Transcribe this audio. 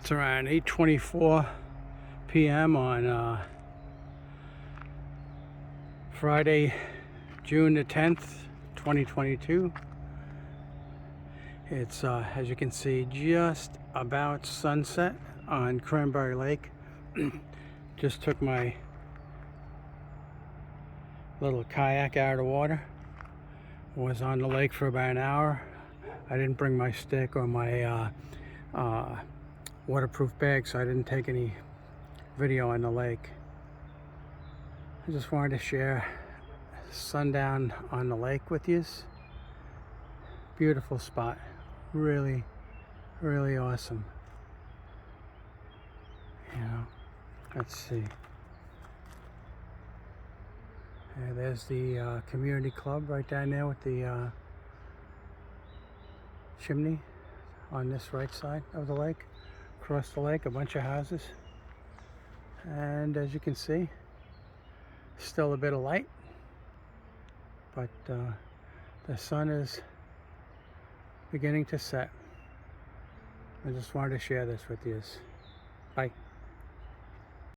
It's around 8:24 p.m. on Friday, June the 10th, 2022. It's, as you can see, just about sunset on Cranberry Lake. Just took my little kayak out of the water. Was on the lake for about an hour. I didn't bring my stick or my waterproof bag, so I didn't take any video on the lake. I just wanted to share sundown on the lake with you. Beautiful spot. Really, really awesome. You know, let's see. And there's the community club right down there with the chimney on this right side of the lake. Across the lake, a bunch of houses. And as you can see, still a bit of light, but the sun is beginning to set. I just wanted to share this with you. Bye.